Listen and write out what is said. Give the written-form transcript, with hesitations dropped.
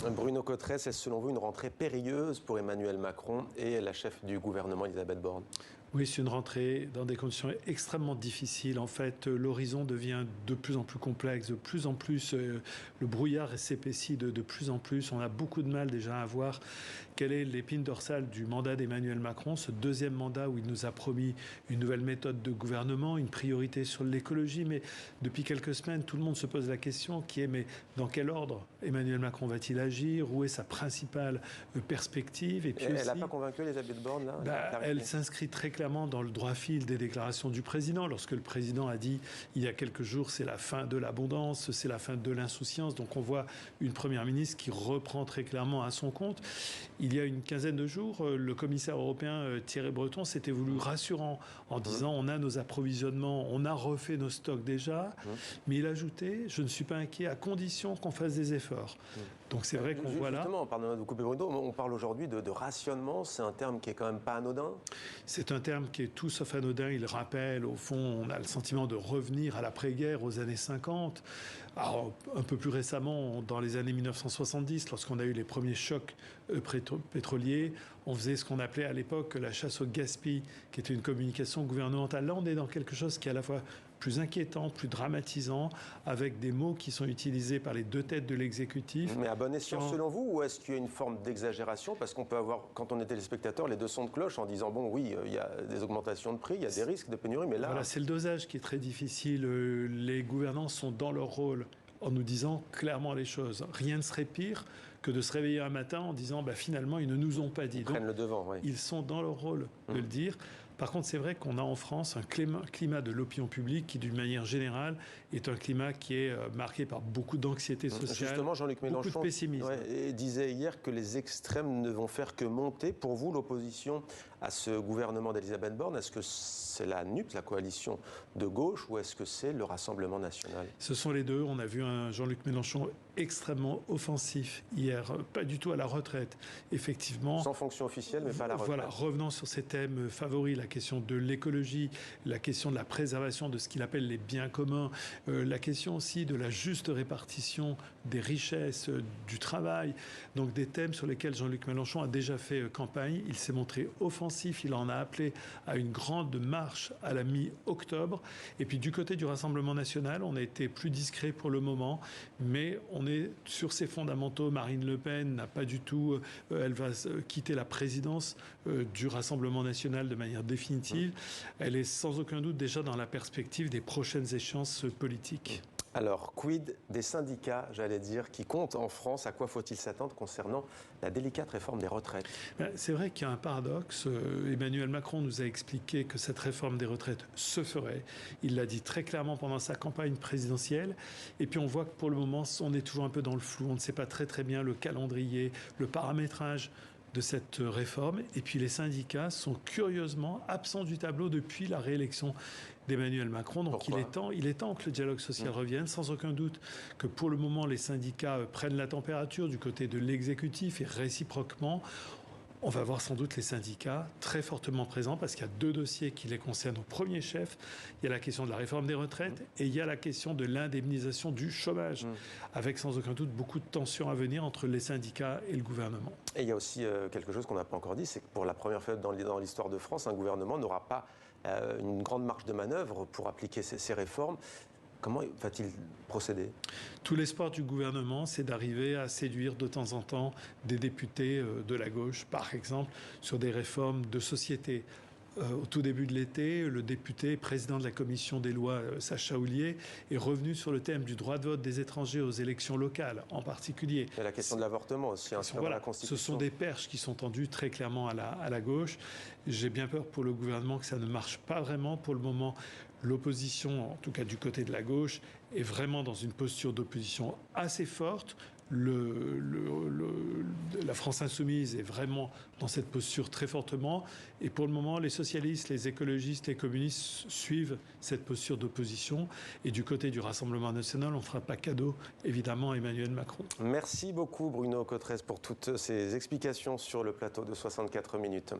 Bruno Cotrez, est-ce selon vous une rentrée périlleuse pour Emmanuel Macron et la chef du gouvernement Elisabeth Borne? Oui, c'est une rentrée dans des conditions extrêmement difficiles. En fait, l'horizon devient de plus en plus complexe, de plus en plus, le brouillard s'épaissit de plus en plus. On a beaucoup de mal déjà à voir quelle est l'épine dorsale du mandat d'Emmanuel Macron, ce deuxième mandat où il nous a promis une nouvelle méthode de gouvernement, une priorité sur l'écologie. Mais depuis quelques semaines, tout le monde se pose la question qui est, mais dans quel ordre Emmanuel Macron va-t-il agir? Où est sa principale perspective? Et puis elle n'a pas convaincu Elisabeth Borne, là? Elle s'inscrit très clairement dans le droit fil des déclarations du président. Lorsque le président a dit il y a quelques jours c'est la fin de l'abondance, c'est la fin de l'insouciance. Donc on voit une première ministre qui reprend très clairement à son compte. Il y a une quinzaine de jours, le commissaire européen Thierry Breton s'était voulu rassurant en disant on a nos approvisionnements, on a refait nos stocks déjà, mais il ajoutait je ne suis pas inquiet à condition qu'on fasse des efforts. Donc c'est vrai qu'on voit là... Justement, pardon de couper Bruno, on parle aujourd'hui de rationnement, c'est un terme qui est quand même pas anodin. C'est un terme qui est tout sauf anodin. Il rappelle, au fond, on a le sentiment de revenir à l'après-guerre, aux années 50. Alors, un peu plus récemment, dans les années 1970, lorsqu'on a eu les premiers chocs pétroliers, on faisait ce qu'on appelait à l'époque la chasse au gaspillage, qui était une communication gouvernementale. Là, on est dans quelque chose qui est à la fois plus inquiétant, plus dramatisant, avec des mots qui sont utilisés par les deux têtes de l'exécutif. Mais à bon escient selon vous, ou est-ce qu'il y a une forme d'exagération? Parce qu'on peut avoir, quand on est téléspectateur, les deux sons de cloche en disant, bon, oui, il y a des augmentations de prix, il y a des risques de pénurie, mais là... Voilà, c'est le dosage qui est très difficile. Les gouvernants sont dans leur rôle en nous disant clairement les choses. Rien ne serait pire que de se réveiller un matin en disant finalement ils ne nous ont pas dit. Ils prennent le devant, oui. Ils sont dans leur rôle de le dire. Par contre, c'est vrai qu'on a en France un climat de l'opinion publique qui, d'une manière générale, est un climat qui est marqué par beaucoup d'anxiété sociale, justement, Jean-Luc Mélenchon, beaucoup de pessimisme. Disait hier que les extrêmes ne vont faire que monter. Pour vous, l'opposition à ce gouvernement d'Elisabeth Borne, est-ce que c'est la NUP, la coalition de gauche, ou est-ce que c'est le Rassemblement national? Ce sont les deux. On a vu un Jean-Luc Mélenchon extrêmement offensif hier, pas du tout à la retraite, effectivement. Sans fonction officielle, mais pas à la retraite. Voilà, revenant sur ces thèmes favoris, la question de l'écologie, la question de la préservation de ce qu'il appelle les biens communs, la question aussi de la juste répartition des richesses, du travail. Donc des thèmes sur lesquels Jean-Luc Mélenchon a déjà fait campagne. Il s'est montré offensif, il en a appelé à une grande marche à la mi-octobre. Et puis du côté du Rassemblement national, on a été plus discret pour le moment, mais on est sur ses fondamentaux. Marine Le Pen n'a pas du tout... elle va quitter la présidence du Rassemblement national de manière définitive. Elle est sans aucun doute déjà dans la perspective des prochaines échéances politiques. Alors, quid des syndicats, j'allais dire, qui comptent en France? À quoi faut-il s'attendre concernant la délicate réforme des retraites? C'est vrai qu'il y a un paradoxe. Emmanuel Macron nous a expliqué que cette réforme des retraites se ferait. Il l'a dit très clairement pendant sa campagne présidentielle. Et puis on voit que pour le moment, on est toujours un peu dans le flou. On ne sait pas très bien le calendrier, le paramétrage de cette réforme. Et puis les syndicats sont curieusement absents du tableau depuis la réélection d'Emmanuel Macron. Donc il est temps que le dialogue social revienne, sans aucun doute que pour le moment les syndicats prennent la température du côté de l'exécutif et réciproquement. On va voir sans doute les syndicats très fortement présents parce qu'il y a deux dossiers qui les concernent au premier chef. Il y a la question de la réforme des retraites et il y a la question de l'indemnisation du chômage, avec sans aucun doute beaucoup de tensions à venir entre les syndicats et le gouvernement. Et il y a aussi quelque chose qu'on n'a pas encore dit, c'est que pour la première fois dans l'histoire de France, un gouvernement n'aura pas une grande marge de manœuvre pour appliquer ces réformes. Comment va-t-il procéder? Tout l'espoir du gouvernement, c'est d'arriver à séduire de temps en temps des députés de la gauche, par exemple, sur des réformes de société. Au tout début de l'été, le député président de la commission des lois, Sacha Houlié, est revenu sur le thème du droit de vote des étrangers aux élections locales, en particulier. Il y a la question de l'avortement aussi, inscrire dans la Constitution. Ce sont des perches qui sont tendues très clairement à la gauche. J'ai bien peur pour le gouvernement que ça ne marche pas vraiment. Pour le moment, l'opposition, en tout cas du côté de la gauche, est vraiment dans une posture d'opposition assez forte. La France insoumise est vraiment dans cette posture très fortement. Et pour le moment, les socialistes, les écologistes, les communistes suivent cette posture d'opposition. Et du côté du Rassemblement national, on ne fera pas cadeau, évidemment, à Emmanuel Macron. Merci beaucoup, Bruno Cotrez, pour toutes ces explications sur le plateau de 64 minutes.